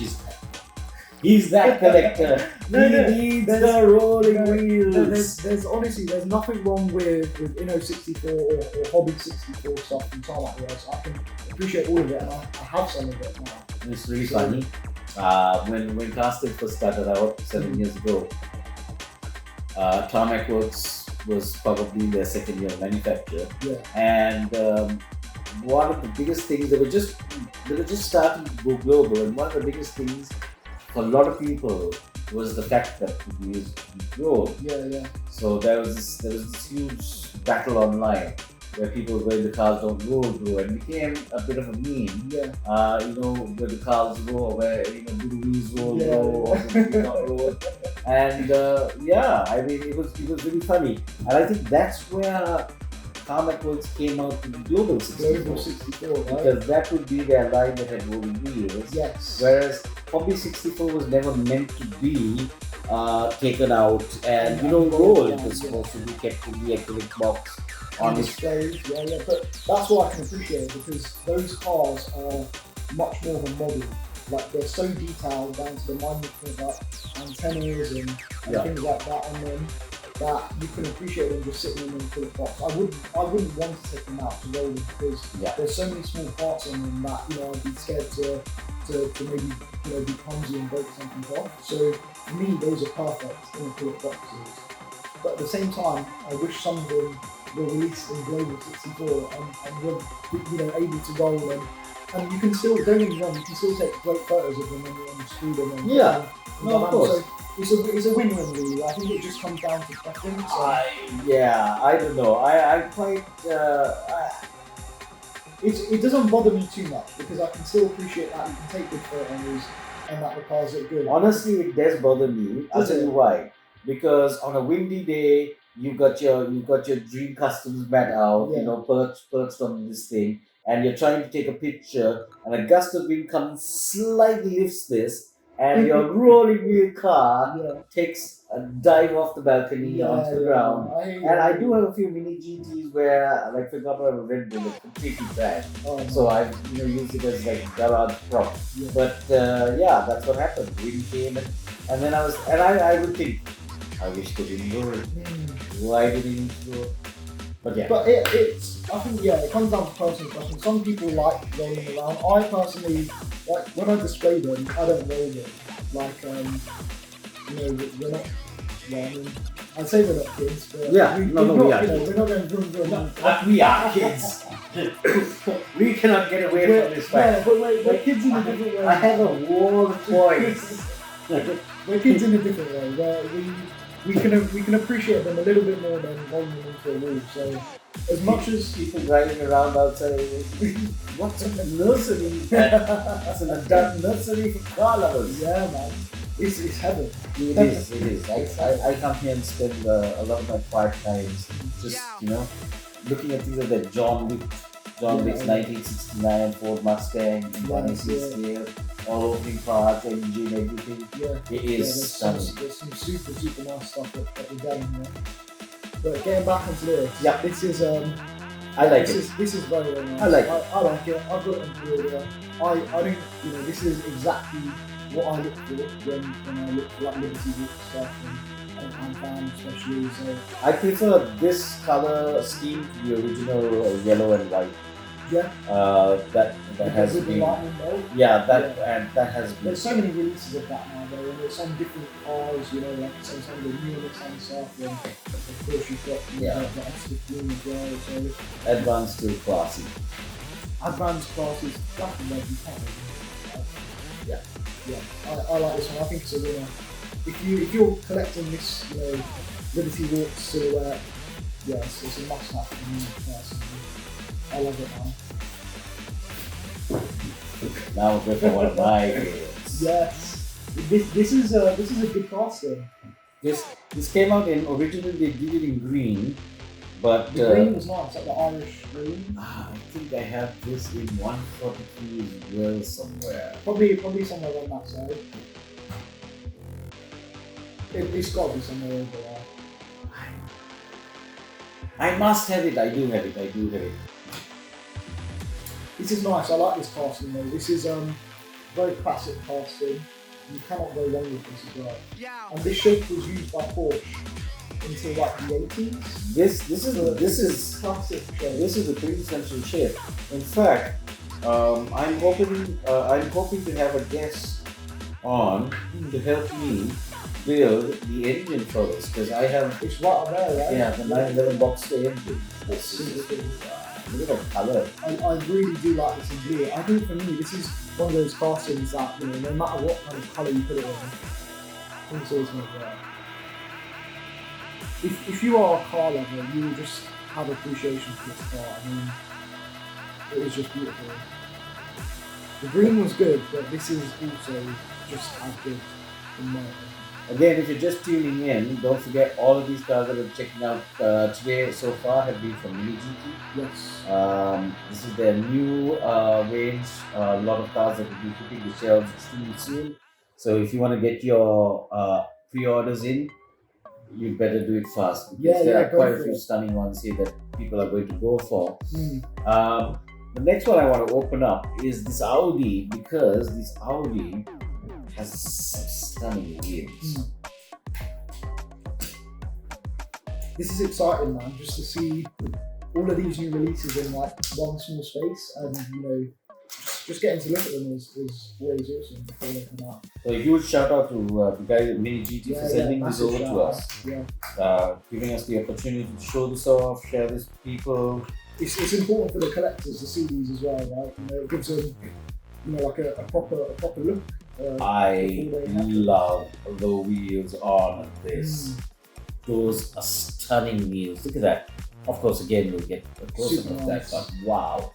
he's that collector. He needs the rolling wheels. There's honestly nothing wrong with Inno 64 or Hobby 64 stuff from Tarmac Wheels. I can appreciate all of it, and I have some of it now. It's really funny. When CastHeads first started out 7 years ago, Tarmac Works was probably their second year of manufacture, and one of the biggest things they were just starting to go global, and one of the biggest things for a lot of people was the fact that we used drone. Yeah. So there was this huge battle online where people where the cars don't roll, bro, and became a bit of a meme. Yeah. Where the cars roll, where Buruis roll, Yeah. or something not roll. And I mean it was really funny. And I think that's where car networks came out to the Global 64. Global 64, right? Because that would be their line that had rolling wheels. Yes. Whereas probably 64 was never meant to be taken out and rolled. It was supposed to be kept in the acrylic box on displays. Yeah. But that's what I can appreciate, because those cars are much more than model. Like, they're so detailed down to the minute things like antennas and things like that on them, that you can appreciate them just sitting in the acrylic box. I wouldn't want to take them out to roll them, because there's so many small parts on them that I'd be scared to maybe be clumsy and break something off. So for me, those are perfect in acrylic boxes. But at the same time, I wish some of them were released in Global 64 and were able to roll, and you can still, don't get me wrong, you can still take great photos of them when you're on the street of course. So it's a win-win, really. I think it just comes down to preference. I don't know. I quite. It doesn't bother me too much, because I can still appreciate that you can take good photos and that the cars look good. Honestly, it does bother me. I'll tell you why. Because on a windy day, you got your Dream Customs mat out, perched on this thing, and you're trying to take a picture, and a gust of wind comes, slightly lifts this, and your rolling wheel car takes a dive off the balcony onto the ground. And I do have a few mini GTs where, like, for example, I have a Red Bull that's completely trashed. So I've used it as like garage prop. But that's what happened. Wind came, and then I would think, I wish they didn't roll it. Why did they need to roll? But I think it comes down to personal preference. Some people like rolling around. I personally, like, when I display them, I don't roll them. Like, we're not. Yeah, I mean, I'd say we're not kids, but we are. we're not going vroom. We are kids. We cannot get away from this fact. But we're kids in a different way. I have a wall of toys. We're kids in a different way, where we can appreciate them a little bit more than rolling them into a wall. So as much as people driving around outside, what's in the nursery? It's an adult nursery for car lovers. Yeah, man. It's heaven. It is. I come here and spend a lot of my quiet times just, looking at things like that John Wick's 1969 Ford Mustang, scale, all opening parts, engine, everything. It is stunning. There's some super, super nice stuff that we're getting here. But getting back into this, this is I like it. This is very, very nice. I like it. I like it. I've got it on Korea. I think this is exactly what I look for when I look for like Liberty Walk stuff and Advan especially. So I prefer this color scheme to the original yellow and white. That has with been. The lightning bolt. And that has been. There's so many releases of that now, though, and it's on different cars. Like some of the new Nissan stuff, and of course you've got the S15 as well. So Advan still classy. Advan's class is black and red. You can't really I like this one. I think it's a winner. If you're collecting this, Liberty Walk silhouette, it's a must-have for me personally. I love it, man. Now we're for one of my favorites. Yes, this is a good casting. This came out originally they did it in green, but the green was nice, like the Irish green. I think I have this in 143 as well somewhere. Probably somewhere on that side. It's got to be somewhere over there. I must have it. I do have it. This is nice. I like this casting though. This is very classic casting. You cannot go wrong with this as well. And this shape was used by Porsche until like the 80s. This is classic shape. This is the quintessential shape. In fact, I'm hoping to have a guest on to help me build the engine for this, because I have it's right up there, right? Yeah, the 911 Boxster engine. This is Look at that colour. I really do like this in blue. I think for me, this is one of those castings that, you know, no matter what kind of colour you put it in, I think it's always going to work. If you are a car lover, you will just have appreciation for this car. I mean, it is just beautiful. The green was good, but this is also just as good in my opinion. Again, if you're just tuning in, don't forget all of these cars that we're checking out today so far have been from Mini GT. Yes. This is their new range. A lot of cars that will be hitting the shelves extremely soon. So if you want to get your pre-orders in, you better do it fast. Because there are quite a few stunning ones here that people are going to go for. The next one I want to open up is this Audi, because this Audi has some stunning wheels. This is exciting, man, just to see all of these new releases in like one small space, and you know, just getting to look at them is always awesome before they come out. So a huge shout out to the guys at Mini GT for sending this over to us. Giving us the opportunity to show this off, share this with people. It's important for the collectors to see these as well, right? You know, it gives them, you know, like a proper look. I love the wheels on this. Those are stunning wheels. Look at that. Of course, again, we'll get a close-up of that, but wow.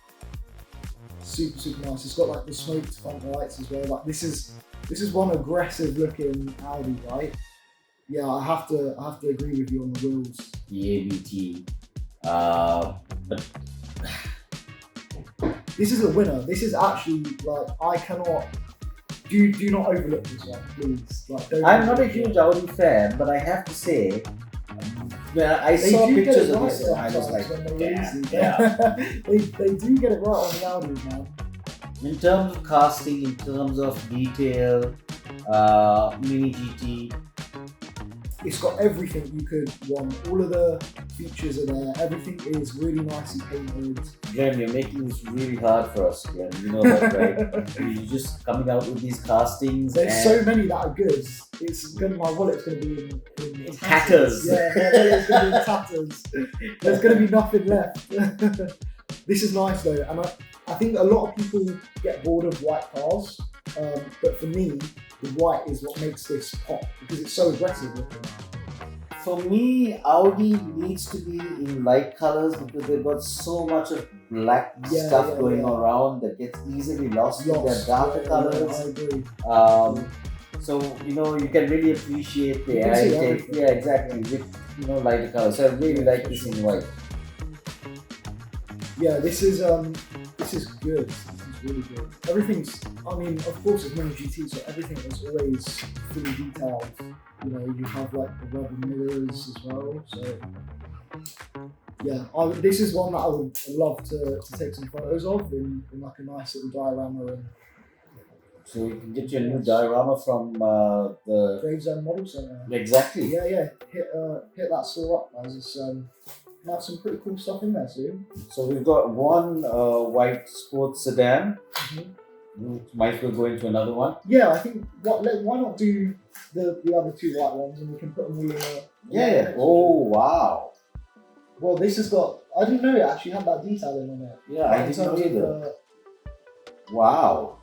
Super nice. It's got like the smoked front lights as well. Like this is one aggressive looking Audi, right? Yeah, I have to agree with you on the wheels. The ABT. But this is a winner. This is actually like, I cannot. Do not overlook this one, please. Like, I'm not a huge Audi fan, but I have to say, when I saw pictures of this, I was like, they do get it right on the Audi, man. In terms of casting, in terms of detail, Mini GT. It's got everything you could want. All of the features are there. Everything is really nicely painted. Glenn, you're making this really hard for us, Glenn. You know that, right? You're just coming out with these castings. There's so many that are good. My wallet's going to be in tatters. Yeah, it's going to be in tatters. There's going to be nothing left. This is nice though, and I think a lot of people get bored of white cars, but for me, the white is what makes this pop because it's so aggressive looking. For me, Audi needs to be in light colors because they've got so much of black stuff going around that gets easily lost in their darker colors. I agree. So you know, you can really appreciate the aesthetic. Yeah, exactly. With, you know, lighter colors. So I really like this in white. Yeah, this is good. This is really good. Everything's, I mean, of course it's Mini GT, so everything is always fully detailed. You know, you have like the rubber mirrors as well. So yeah, this is one that I would love to take some photos of in like a nice little diorama. And so you can get your new diorama from the Gravesend Model Center. Exactly. Yeah. Hit that store up, guys. It's have some pretty cool stuff in there soon. So we've got one white sports sedan. We might as well go into another one. Yeah, I think why not do the other two white ones and we can put them all in a... Yeah. Oh, wow. Well, this has got... I didn't know it actually had that detailing on it. Yeah, I didn't know either. Wow.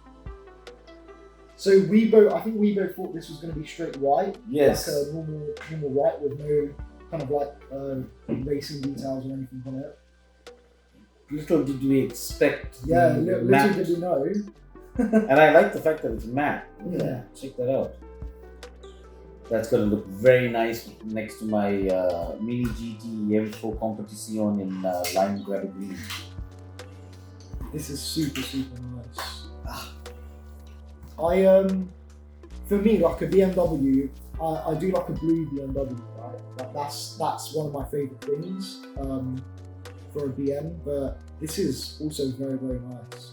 So I think we both thought this was going to be straight white. Yes. Like a normal white with no kind of like racing details or anything on it. Little did we expect. Yeah, little did we know. And I like the fact that it's matte. Yeah. Check that out. That's going to look very nice next to my Mini GT M4 Competition in lime grabber green. This is super nice. For me, like a BMW, I do like a blue BMW, right? Like that's one of my favourite things for a BM, but this is also very nice.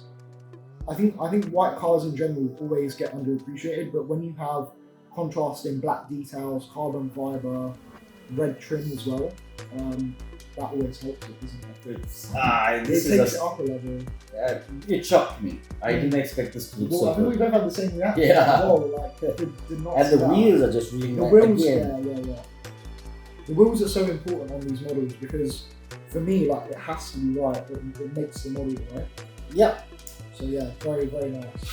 I think white cars in general always get underappreciated, but when you have contrasting black details, carbon fibre, red trim as well, that always helps it, doesn't it? It takes it up a level. It shocked me. I didn't expect this to look so I think we both had the same reaction. Yeah. As well. Like, did not and the wheels are just really the nice. wheels, Again, yeah. the wheels are so important on these models because for me, like, it has to be right. It makes the model right. Yep. So yeah, very, very nice.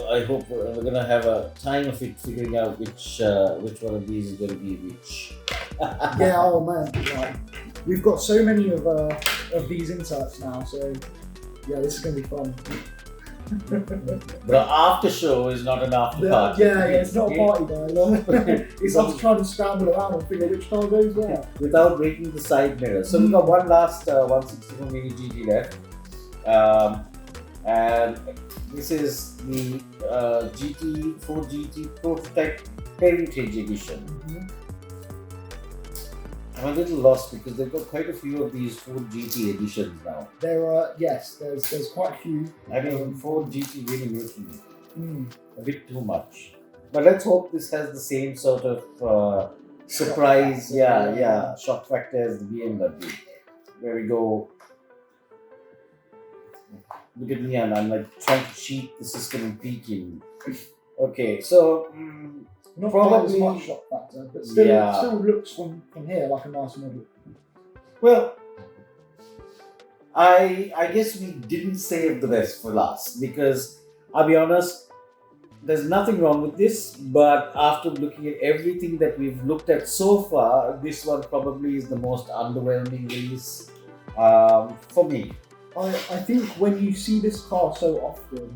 I hope we're gonna have a time of it figuring out which one of these is gonna be which. Yeah, oh man, like, we've got so many of these inserts now, so yeah, this is gonna be fun. The after show is not an after party. Yeah, it's not a party, guys. It's us trying to scramble around and figure which car goes where. Without breaking the side mirror. So we've got one last 164 Mini GT left. And this is the Ford GT Prototype Heritage Edition. I'm a little lost because they've got quite a few of these Ford GT editions now. There are, yes, there's quite a few. I mean, Ford GT really making a bit too much. But let's hope this has the same sort of surprise, shock factor as the BMW. There we go. Look at me, and I'm like trying to cheat the system and peeking. Okay, so not probably quite as much shock factor, but still, it still looks from here like a nice model. Well, I guess we didn't save the best for last because I'll be honest, there's nothing wrong with this, but after looking at everything that we've looked at so far, this one probably is the most underwhelming release for me. I think when you see this car so often,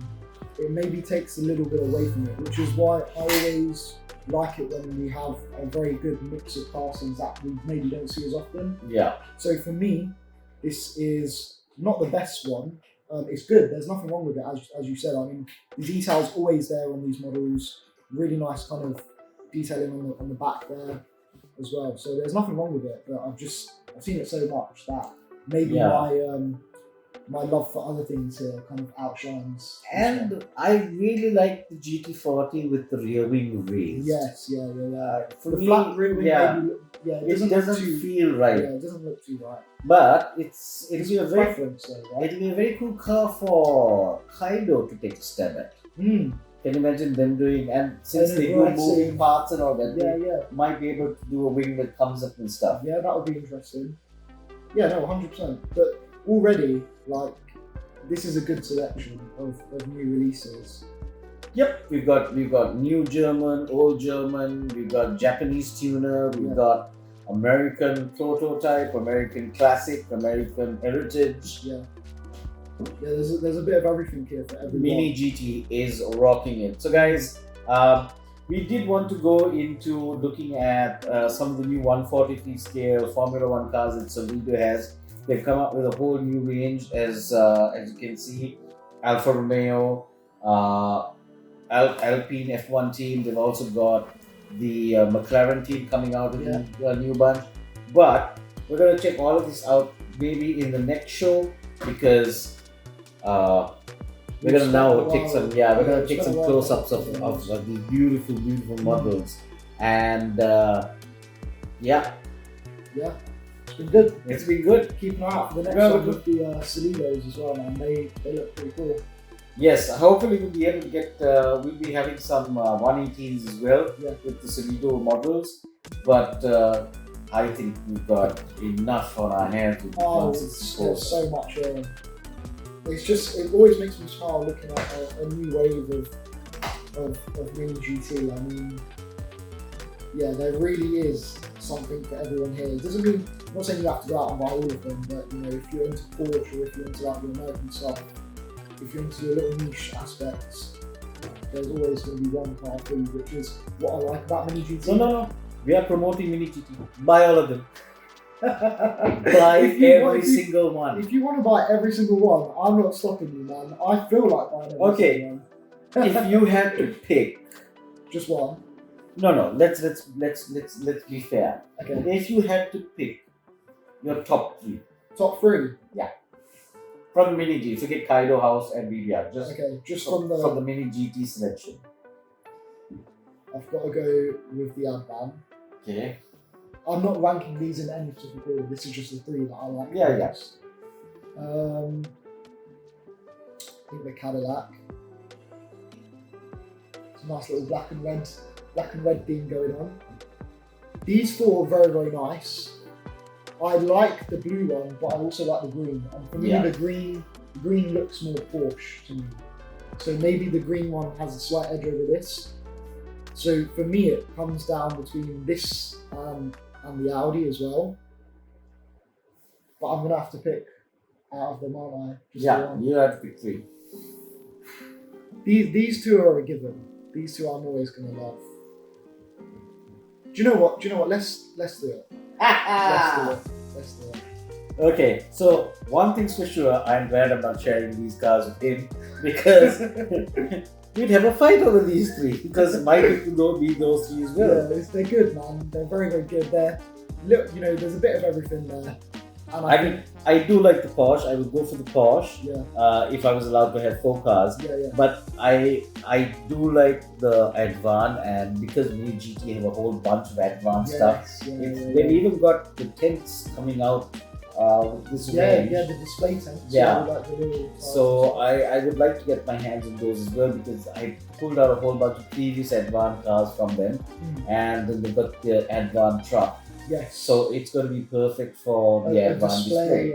it maybe takes a little bit away from it, which is why I always like it when we have a very good mix of castings that we maybe don't see as often. Yeah. So for me, this is not the best one. It's good. There's nothing wrong with it, as you said. I mean, the detail's always there on these models. Really nice kind of detailing on the back there as well. So there's nothing wrong with it. But I've seen it so much that maybe my love for other things here kind of outshines. And I really like the GT40 with the rear wing raised. Yes, yeah. For the me, flat rear wing, maybe, it doesn't feel right. Yeah, it doesn't look too right. But it'll be a preference, though, right? It'll be a very cool car for Kaido to take a stab at. Can you imagine them doing, and since they do moving parts and all that, they might be able to do a wing that comes up and stuff. Yeah, that would be interesting. Yeah, no, 100%. But already, like, this is a good selection of new releases. Yep, we've got new German, old German, we've got Japanese tuner, we've got American prototype, American classic, American heritage. Yeah, there's a bit of everything here for everyone. Mini GT is rocking it. So guys, we did want to go into looking at some of the new 143 scale Formula 1 cars that Solido has. They've come up with a whole new range, as you can see. Alfa Romeo, Alpine F1 team. They've also got the McLaren team coming out with a new bunch. But we're gonna check all of this out maybe in the next show because we're gonna now take some close-ups of these beautiful models, and It's been good. Keep an eye out for the next one with the Solidos as well, man. They look pretty cool. Yes, hopefully we'll be able to get. We'll be having some 118s as well with the Solido models, but I think we've got enough on our hands with the 164. There's so much. It always makes me smile looking at a new wave of Mini GT. I mean, yeah, there really is something for everyone here. It doesn't mean, I'm not saying you have to go out and buy all of them, but you know, if you're into Porsche or if you're into like the American stuff, if you're into your little niche aspects, there's always going to be one car for you, which is what I like about Mini GT. No. We are promoting Mini GT. Buy all of them. Buy every single one. If you want to buy every single one, I'm not stopping you, man. I feel like buying every single one. If you had to pick just one. No. Let's be fair. Okay. If you had to pick your top three. Top three? Yeah. From the Mini GT, forget Kaido House and BBR. Just from the Mini GT selection. I've got to go with the Advan. Okay. I'm not ranking these in any particular order. This is just the three that I like. Yeah. I think the Cadillac. It's a nice little black and red theme going on. These four are very, very nice. I like the blue one, but I also like the green. And for me, the green looks more Porsche to me. So maybe the green one has a slight edge over this. So for me, it comes down between this and the Audi as well. But I'm gonna have to pick out of them, aren't I? You have to pick 3. These two are a given. These two I'm always gonna love. Do you know what? Let's do it. Let's do it. Okay, so one thing's for sure, I'm glad I'm not sharing these cars with him because we'd have a fight over these 3 because my pick would be those 3 as well. Yeah, they're good, man. They're very, very good. There's a bit of everything there. And I do like the Porsche. I would go for the Porsche if I was allowed to have 4 cars. But I do like the Advan, and because we GT have a whole bunch of Advan stuff. They've even got the tents coming out with this range. The display tents. So I would like to get my hands on those as well because I pulled out a whole bunch of previous Advan cars from them, and then they've got the Advan truck. Yes. So it's going to be perfect for the Advan display.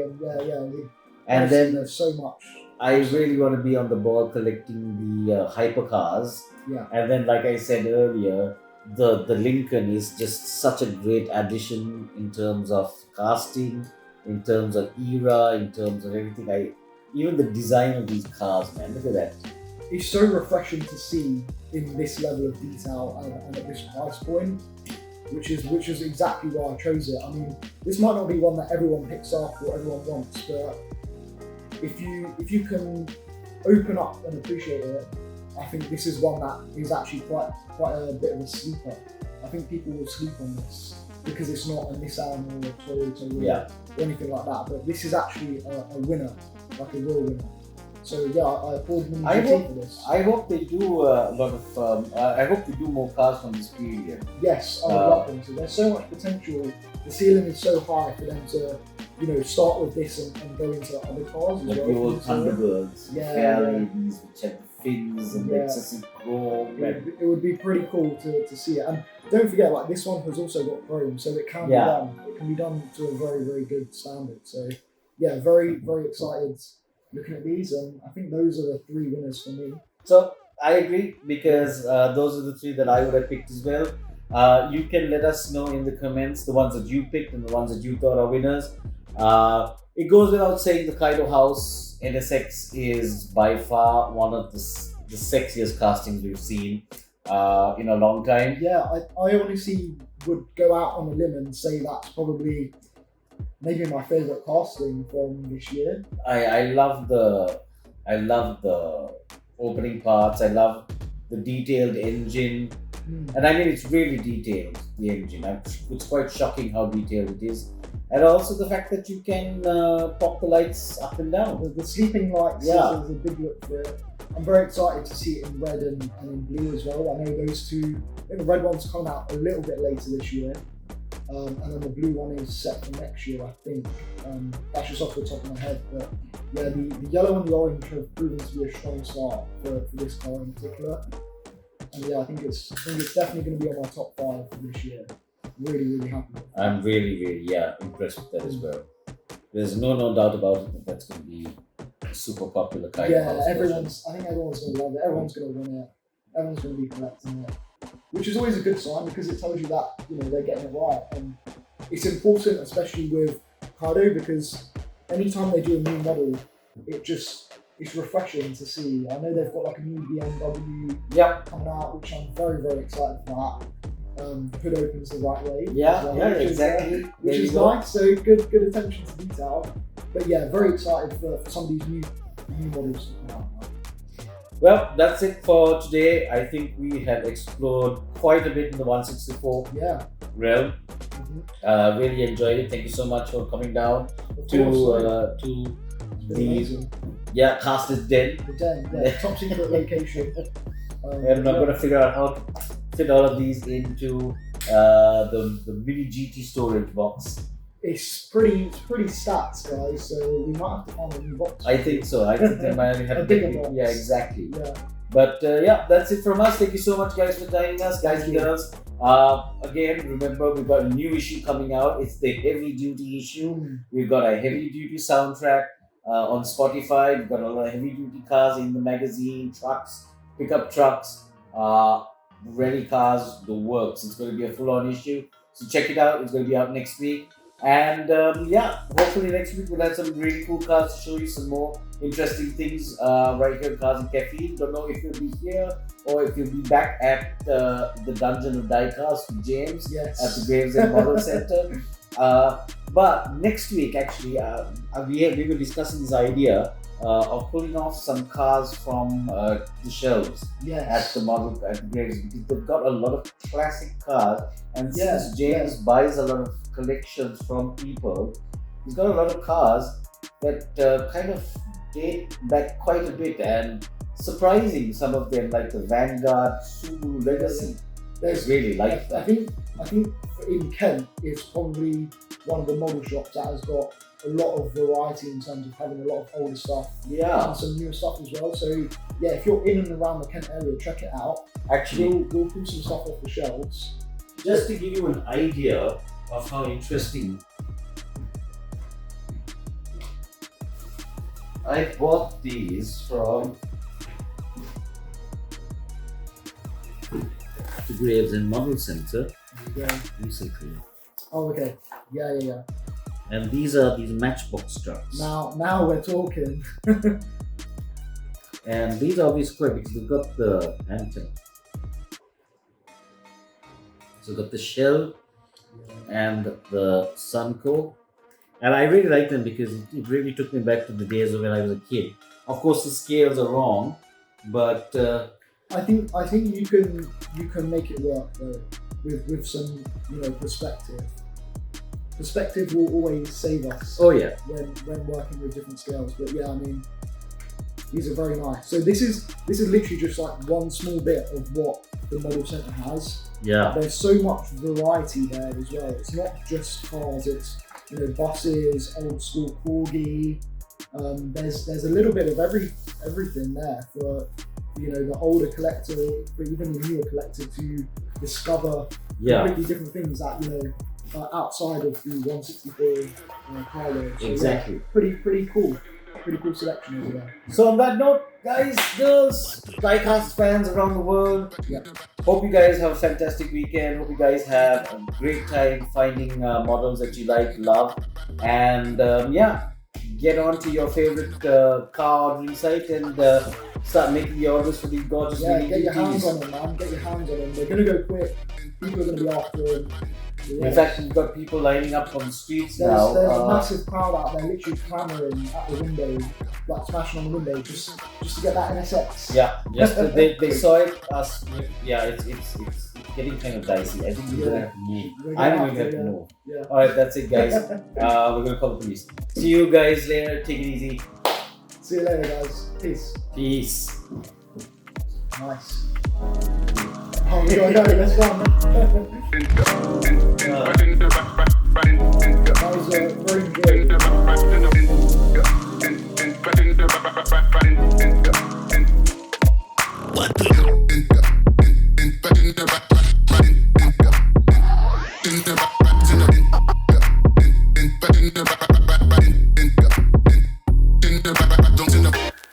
And then there's so much. I really want to be on the ball collecting the hypercars. Yeah. And then, like I said earlier, the Lincoln is just such a great addition in terms of casting, in terms of era, in terms of everything. Even the design of these cars, man, look at that. It's so refreshing to see in this level of detail and at this price point. Which is exactly why I chose it. I mean, this might not be one that everyone picks up or everyone wants, but if you can open up and appreciate it, I think this is one that is actually quite a bit of a sleeper. I think people will sleep on this because it's not a Nissan or a Toyota or anything like that. But this is actually a winner, like a real winner. So I applaud Mini GT for this. I hope they do a lot of. I hope they do more cars from this period. Yes, I would love them to. There's so much potential. The ceiling is so high for them to, start with this and go into other cars as like well. The old Thunderbirds, Ferraris, which had the fins and the excessive chrome. It would be pretty cool to see it. And don't forget, like this one has also got chrome, so it can be done. It can be done to a very, very good standard. So very, very excited looking at these, and I think those are the 3 winners for me. So I agree because those are the 3 that I would have picked as well. You can let us know in the comments the ones that you picked and the ones that you thought are winners. It goes without saying the Kaido House NSX is by far one of the sexiest castings we've seen in a long time. Yeah, I honestly would go out on a limb and say that's probably maybe my favourite casting from this year. I love the opening parts. I love the detailed engine, and I mean it's really detailed. The engine, it's quite shocking how detailed it is, and also the fact that you can pop the lights up and down. The sleeping lights is a big look for it. I'm very excited to see it in red and in blue as well. I know those two. I think the red one's come out a little bit later this year. And then the blue one is set for next year, I think. That's just off the top of my head, but the yellow and the orange have proven to be a strong start for this car in particular. And I think it's definitely going to be on my top 5 for this year. Really, really happy with it. I'm really impressed with that as well. There's no doubt about it that that's going to be a super popular car. I think everyone's going to love it. Everyone's going to win it. Everyone's going to be collecting it. Which is always a good sign because it tells you that they're getting it right, and it's important, especially with Kaido, because anytime they do a new model, it's refreshing to see. I know they've got like a new BMW coming out, which I'm very, very excited for that. The hood opens the right way. Exactly. Which is nice. So good attention to detail. But very excited for some of these new models to come out. Well, that's it for today. I think we have explored quite a bit in the 164 realm. Really enjoyed it. Thank you so much for coming down to the CastHeads den. The den, top secret location. And I'm going to figure out how to fit all of these into the Mini GT storage box. It's pretty stats, guys, so we might have to find a new box. I think so. I think they might have a bigger box. Yeah, exactly. Yeah. But that's it from us. Thank you so much, guys, for joining us. Guys and girls, Again, remember we've got a new issue coming out. It's the heavy duty issue. We've got a heavy duty soundtrack on Spotify. We've got a lot of heavy duty cars in the magazine, trucks, pickup trucks, rally cars, the works. It's going to be a full on issue. So check it out. It's going to be out next week. And hopefully next week we'll have some really cool cars to show you some more interesting things right here in Cars and Caffeine. Don't know if you'll be here or if you'll be back at the Dungeon of Diecast with James Yes. at the Graves and Model Center. But next week, actually, we were discussing this idea of pulling off some cars from the shelves Yes. at the Graves, because they've got a lot of classic cars, and Yeah, since James buys a lot of collections from people, he's got a lot of cars that kind of date back quite a bit, and surprising, some of them, like the Vanguard Subaru Legacy. There's Really like I that. think in Kent it's probably one of the model shops that has got a lot of variety in terms of having a lot of older stuff Yeah, and some newer stuff as well. So yeah, if you're in and around the Kent area, check it out. actually, We'll pull some stuff off the shelves. just to give you an idea of how interesting, I bought these from the Graves and Model Center Yeah. recently, Oh, okay. Yeah. and these are these Matchbox trucks. Now we're talking. And these are always square because they've got the antenna. So they've got the shell and the Sunco. And I really like them because it really took me back to the days of when I was a kid. Of course, the scales are wrong, but I think you can make it work though with some perspective. Perspective will always save us oh yeah, when working with different scales. But yeah, I mean, these are very nice. So this is literally just like one small bit of what the model center has. yeah, There's so much variety there as well. It's not just cars. It's buses, old school corgi. There's a little bit of everything there for the older collector, but even the newer collector to discover yeah, completely different things that outside of the 164 car world. So, exactly. yeah, pretty cool selection over there. So on that note, guys, girls, diecast fans around the world, Yeah. hope you guys have a fantastic weekend. Hope you guys have a great time finding models that you like, love, and get on to your favorite car ordering site and start making the orders for these gorgeous Yeah, mini get your hands GTs. on them, man. Get your hands on them. They're gonna go quick. People are gonna be after them. Yeah. In fact, we've got people lining up on the streets There's now. a massive crowd out there literally clamoring at the window, like smashing on the window just to get that NSX. Yeah, just they saw it. It's getting kind of dicey. I think we're gonna have to move. I'm going to have to move. Yeah. All right, that's it, guys. We're gonna call the police. See you guys later. Take it easy. See you later, guys. Peace. Peace. Nice. Oh, we gotta go. Let's go. That was very good. What the?